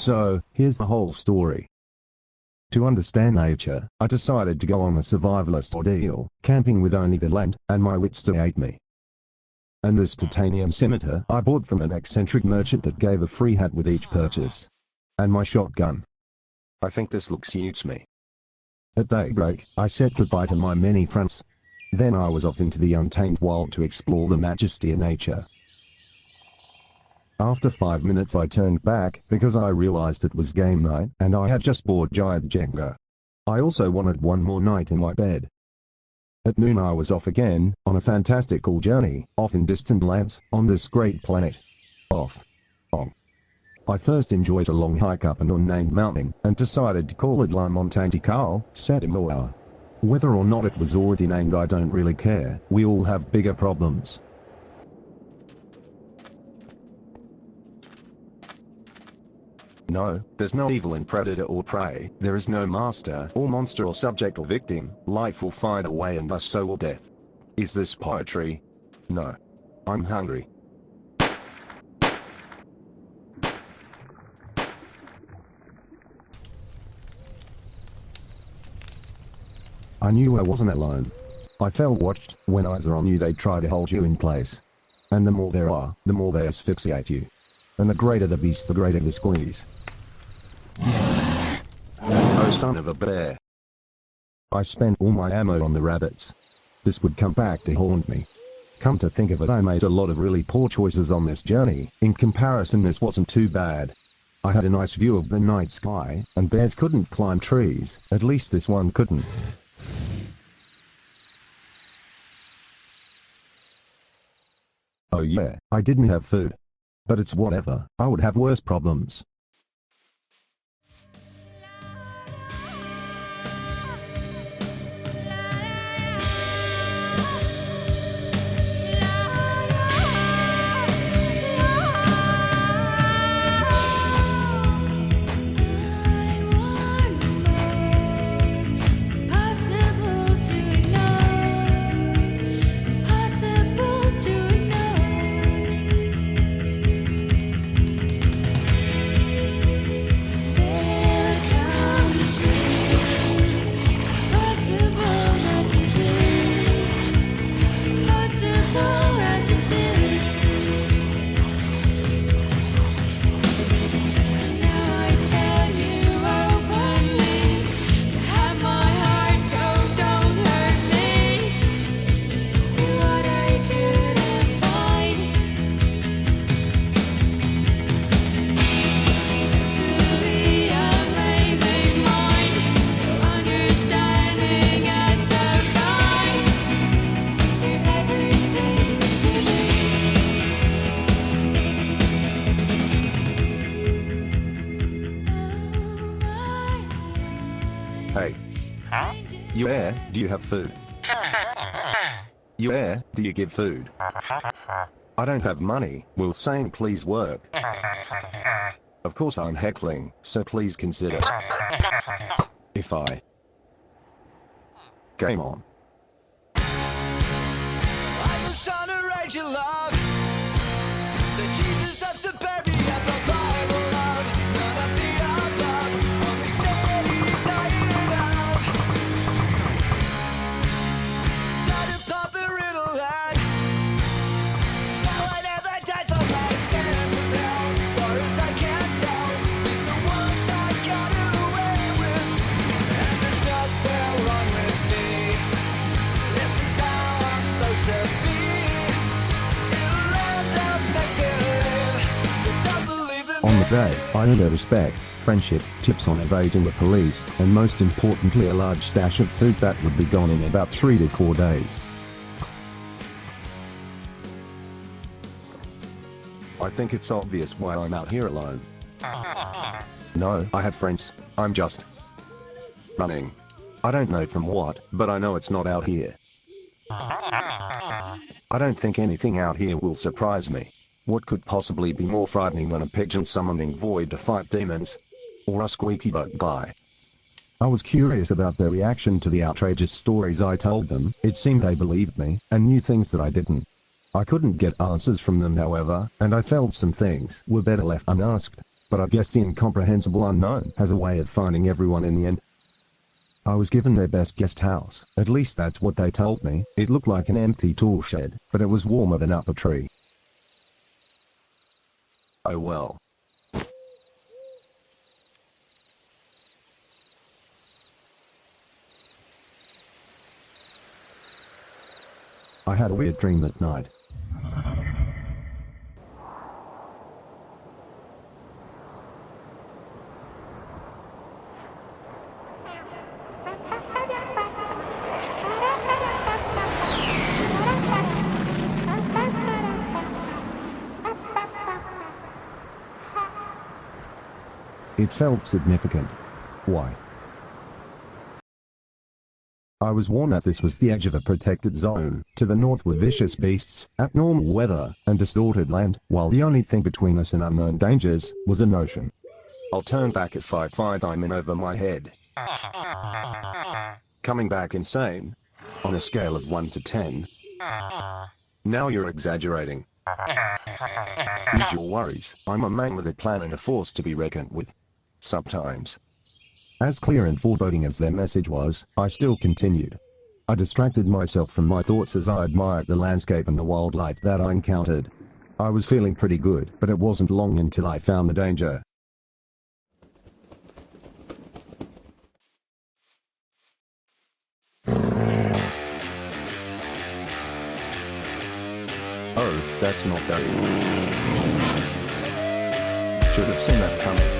So, here's the whole story. To understand nature, I decided to go on a survivalist ordeal, camping with only the land and my wits to aid me. And this titanium scimitar I bought from an eccentric merchant that gave a free hat with each purchase. And my shotgun. I think this look suits me. At daybreak, I said goodbye to my many friends. Then I was off into the untamed wild to explore the majesty of nature. After 5 minutes I turned back because I realized it was game night and I had just bought giant Jenga. I also wanted one more night in my bed. At noon I was off again, on a fantastical journey, off in distant lands, on this great planet. Off. On. I first enjoyed a long hike up an unnamed mountain, and decided to call it La Montagne Carl, Satimoa. Whether or not it was already named I don't really care, we all have bigger problems. No, there's no evil in predator or prey, there is no master or monster or subject or victim, life will find a way and thus so will death. Is this poetry? No. I'm hungry. I knew I wasn't alone. I felt watched. When eyes are on you they try to hold you in place. And the more there are, the more they asphyxiate you. And the greater the beast the greater the squeeze. Oh son of a bear. I spent all my ammo on the rabbits. This would come back to haunt me. Come to think of it, I made a lot of really poor choices on this journey. In comparison this wasn't too bad. I had a nice view of the night sky, and bears couldn't climb trees, at least this one couldn't. Oh yeah, I didn't have food. But it's whatever, I would have worse problems. Hey. Huh? You there? Do you have food? You there? Do you give food? I don't have money. Will saying please work? Of course I'm heckling, so please consider. If I... Game on. I'm the son of Rachel Love, the Jesus of suburbia, the Bible love, none of the above, only steady dying love. Started popping riddle and now I never died for my sins, and now as far as I can tell, these are ones I got away with, and there's nothing wrong with me. This is how I'm supposed to be. In a land of make-believe, but don't believe in On me. the day, I earned their respect, friendship, tips on evading the police, and most importantly a large stash of food that would be gone in about 3 to 4 days. I think it's obvious why I'm out here alone. No, I have friends. I'm just running. I don't know from what, but I know it's not out here. I don't think anything out here will surprise me. What could possibly be more frightening than a pigeon summoning void to fight demons? Or a squeaky butt guy? I was curious about their reaction to the outrageous stories I told them. It seemed they believed me, and knew things that I didn't. I couldn't get answers from them however, and I felt some things were better left unasked. but I guess the incomprehensible unknown has a way of finding everyone in the end. I was given their best guest house, at least that's what they told me. It looked like an empty tool shed, but it was warmer than up a tree. Oh well. I had a weird dream that night. It felt significant. Why? I was warned that this was the edge of a protected zone. To the north were vicious beasts, abnormal weather, and distorted land, while the only thing between us and unknown dangers was an ocean. I'll turn back if I find I'm in over my head. Coming back insane? On a scale of 1 to 10. Now you're exaggerating. Use your worries. I'm a man with a plan and a force to be reckoned with. Sometimes. As clear and foreboding as their message was, I still continued. I distracted myself from my thoughts as I admired the landscape and the wildlife that I encountered. I was feeling pretty good, but it wasn't long until I found the danger. Oh, that's not that. Should have seen that coming.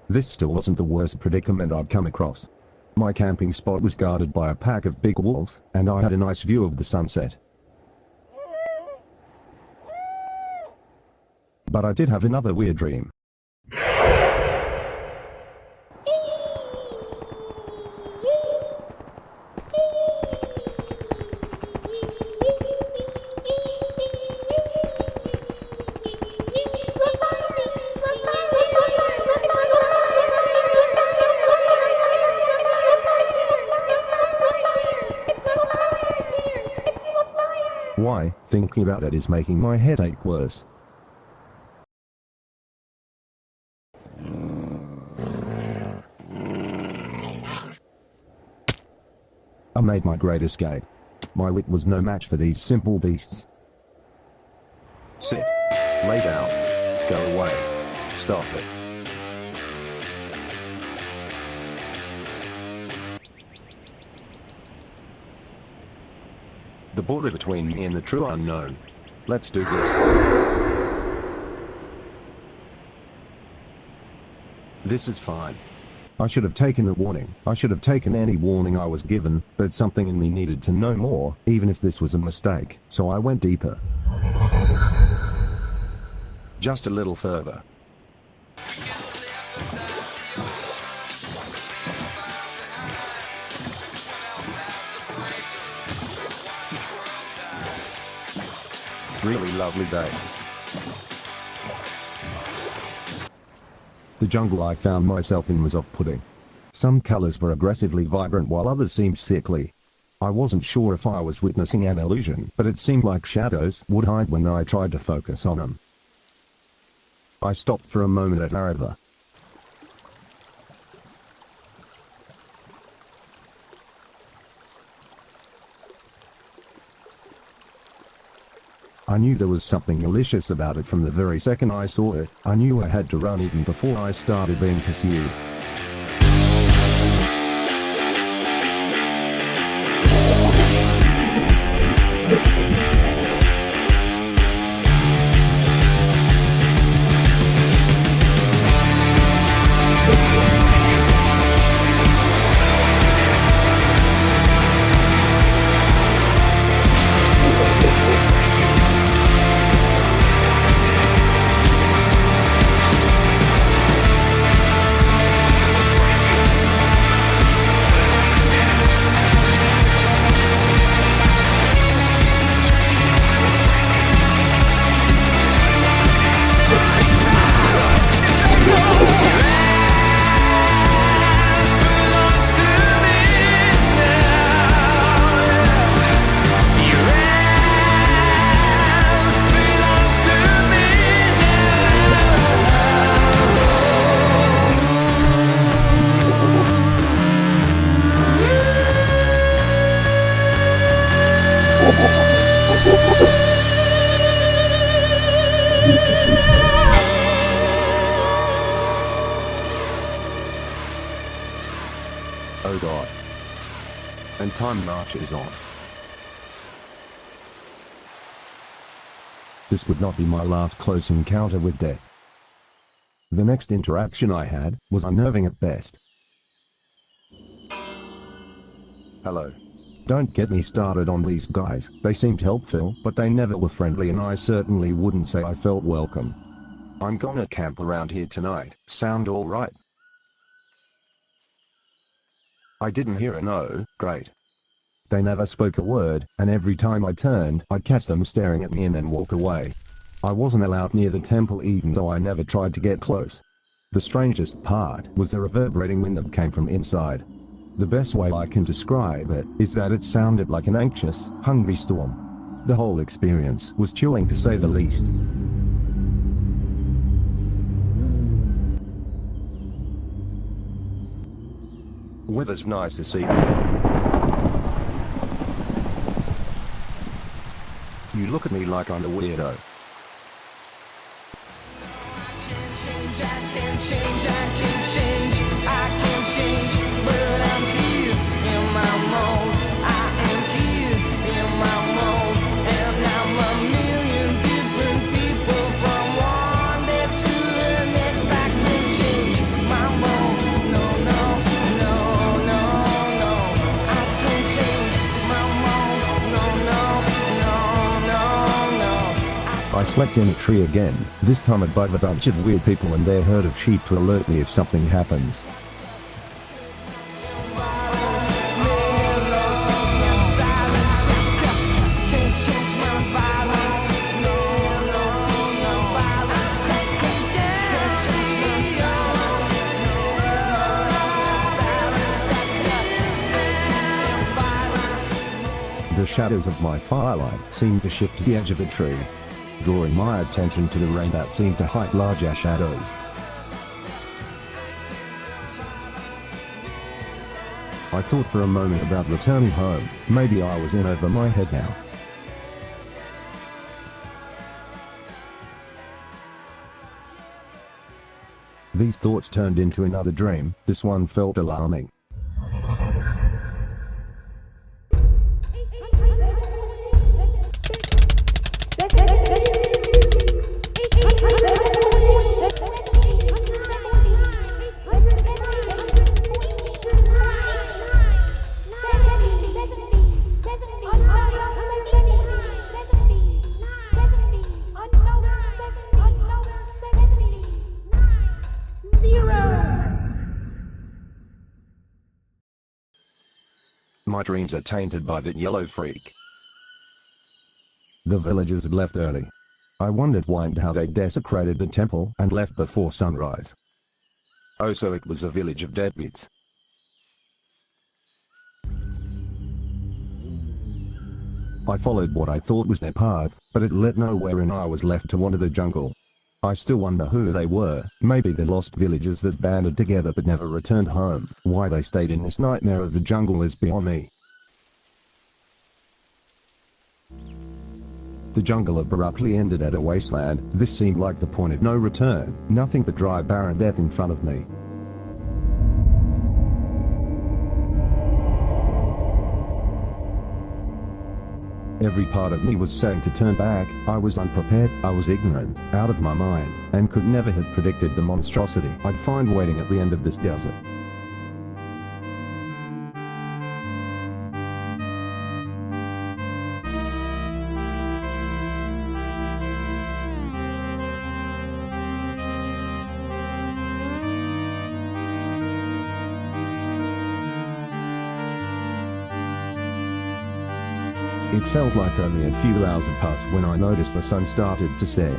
This still wasn't the worst predicament I'd come across. My camping spot was guarded by a pack of big wolves, and I had a nice view of the sunset. But I did have another weird dream. Why, thinking about it is making my headache worse. I made my great escape. My wit was no match for these simple beasts. Sit. Lay down. Go away. Stop it. The border between me and the true unknown. Let's do this. This is fine. I should have taken the warning. I should have taken any warning I was given, but something in me needed to know more, even if this was a mistake, so I went deeper. Just a little further. Really lovely day. The jungle I found myself in was off-putting. Some colors were aggressively vibrant while others seemed sickly. I wasn't sure if I was witnessing an illusion, but it seemed like shadows would hide when I tried to focus on them. I stopped for a moment at a river. I knew there was something malicious about it from the very second I saw it. I knew I had to run even before I started being pursued. and time marches on. This would not be my last close encounter with death. The next interaction I had was unnerving at best. Hello. Don't get me started on these guys, they seemed helpful, but they never were friendly, and I certainly wouldn't say I felt welcome. I'm gonna camp around here tonight, sound alright? I didn't hear a no. Great. They never spoke a word, and every time I turned, I'd catch them staring at me and then walk away. I wasn't allowed near the temple even though I never tried to get close. The strangest part was the reverberating wind that came from inside. The best way I can describe it is that it sounded like an anxious, hungry storm. The whole experience was chilling to say the least. Weather's nice this evening. You look at me like I'm a weirdo. I can change, but I'm here in my mode. I am here in my mode, and I'm a million different people from one day to the next. I can change my mode. No, no, no, no, no. I can change my mode. No, no, no, no, no. I slept in a tree again, this time above a bunch of weird people and their herd of sheep to alert me if something happens. The shadows of my firelight seemed to shift to the edge of the tree, drawing my attention to the rain that seemed to hide larger shadows. I thought for a moment about returning home. Maybe I was in over my head now. These thoughts turned into another dream. This one felt alarming. My dreams are tainted by that yellow freak. The villagers had left early. I wondered why and how they desecrated the temple and left before sunrise. Oh, so it was a village of deadbeats. I followed what I thought was their path, but it led nowhere and I was left to wander the jungle. I still wonder who they were. Maybe the lost villagers that banded together but never returned home. Why they stayed in this nightmare of the jungle is beyond me. The jungle abruptly ended at a wasteland. This seemed like the point of no return. Nothing but dry, barren death in front of me. Every part of me was saying to turn back. I was unprepared, I was ignorant, out of my mind, and could never have predicted the monstrosity I'd find waiting at the end of this desert. It felt like only a few hours had passed when I noticed the sun started to set.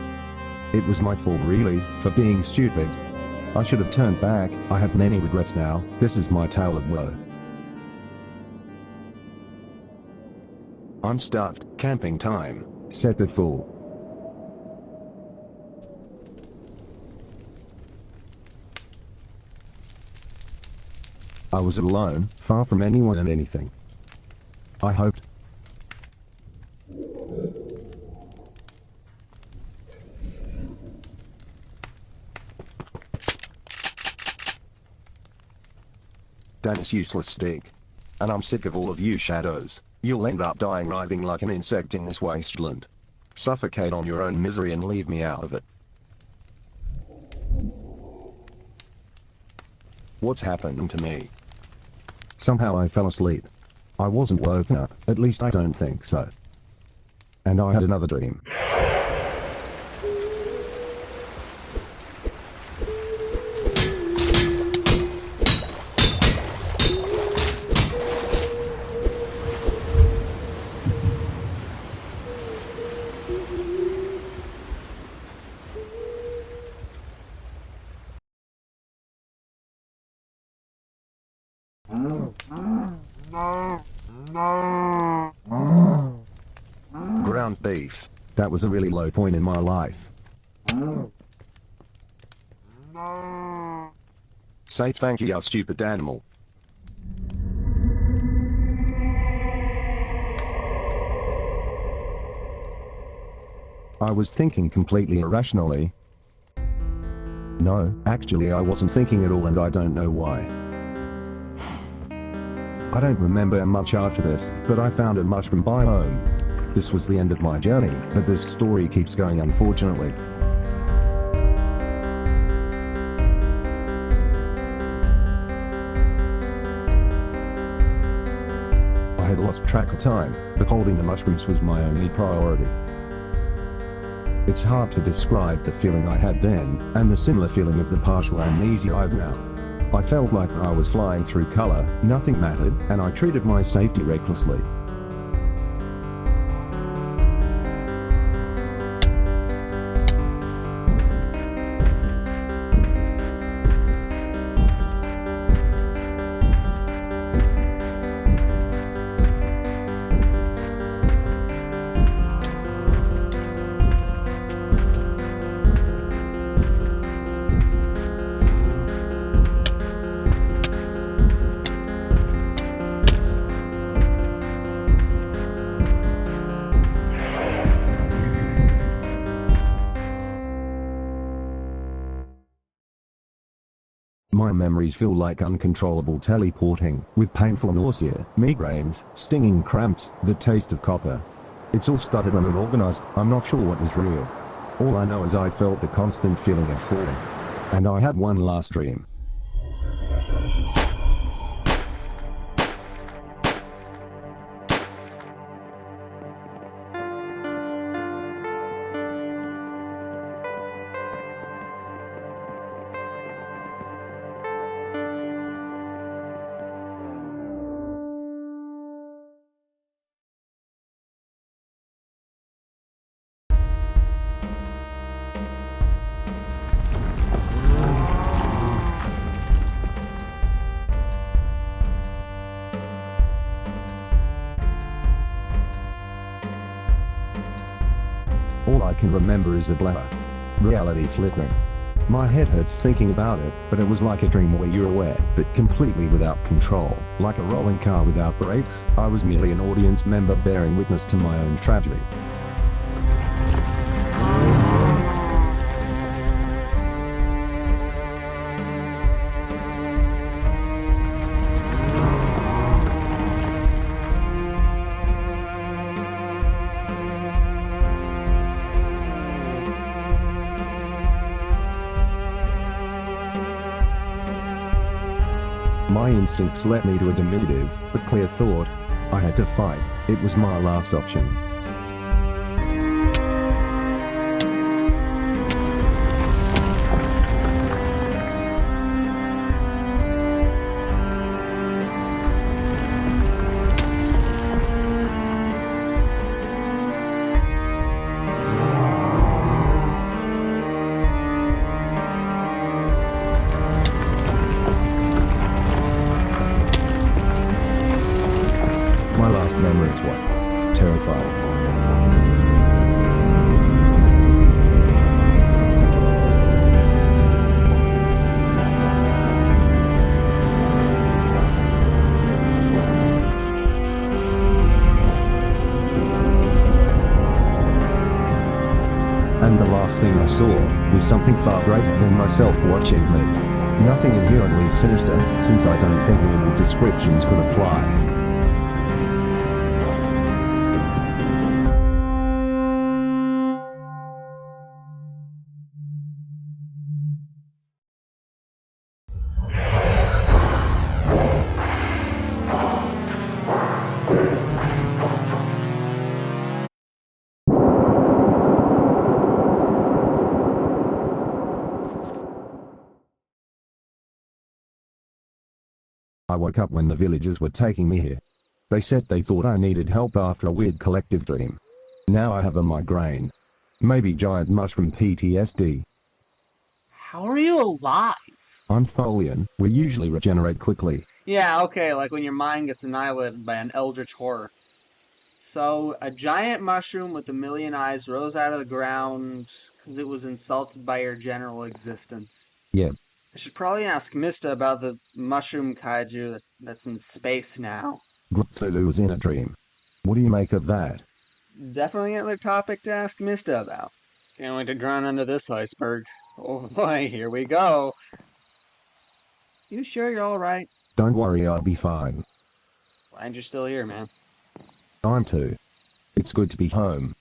It was my fault really, for being stupid. I should have turned back. I have many regrets now. This is my tale of woe. I'm stuffed. Camping time, said the fool. I was alone, far from anyone and anything. I hoped. Damn this useless stick. and I'm sick of all of you shadows. You'll end up dying writhing like an insect in this wasteland. Suffocate on your own misery and leave me out of it. What's happened to me? Somehow I fell asleep. I wasn't woken up, at least I don't think so. And I had another dream. Ground beef. That was a really low point in my life. Say thank you, you stupid animal. I was thinking completely irrationally. No, actually I wasn't thinking at all, and I don't know why. I don't remember much after this, but I found a mushroom biome. This was the end of my journey, but this story keeps going, unfortunately. I had lost track of time, but holding the mushrooms was my only priority. It's hard to describe the feeling I had then, and the similar feeling of the partial amnesia I have now. I felt like I was flying through color, nothing mattered, and I treated my safety recklessly. My memories feel like uncontrollable teleporting, with painful nausea, migraines, stinging cramps, the taste of copper. It's all stuttered and unorganized, I'm not sure what was real. All I know is I felt the constant feeling of falling. And I had one last dream. All I can remember is the blur. Reality flickering. My head hurts thinking about it, but it was like a dream where you're aware, but completely without control. Like a rolling car without brakes, I was merely an audience member bearing witness to my own tragedy. My instincts led me to a diminutive, but clear thought. I had to fight. It was my last option. My last memory is what? Terrified. And the last thing I saw was something far greater than myself watching me. Nothing inherently sinister, since I don't think normal descriptions could apply. I woke up when the villagers were taking me here. They said they thought I needed help after a weird collective dream. Now I have a migraine. Maybe giant mushroom PTSD. How are you alive? I'm Tholian. We usually regenerate quickly. Yeah, okay, like when your mind gets annihilated by an eldritch horror. So, a giant mushroom with a million eyes rose out of the ground because it was insulted by your general existence. Yeah. I should probably ask Mista about the mushroom kaiju that's in space now. Grutzulu was in a dream. What do you make of that? Definitely another topic to ask Mista about. Can't wait to drown under this iceberg. Oh boy, here we go. You sure you're alright? Don't worry, I'll be fine. Glad you're still here, man. I'm too. It's good to be home.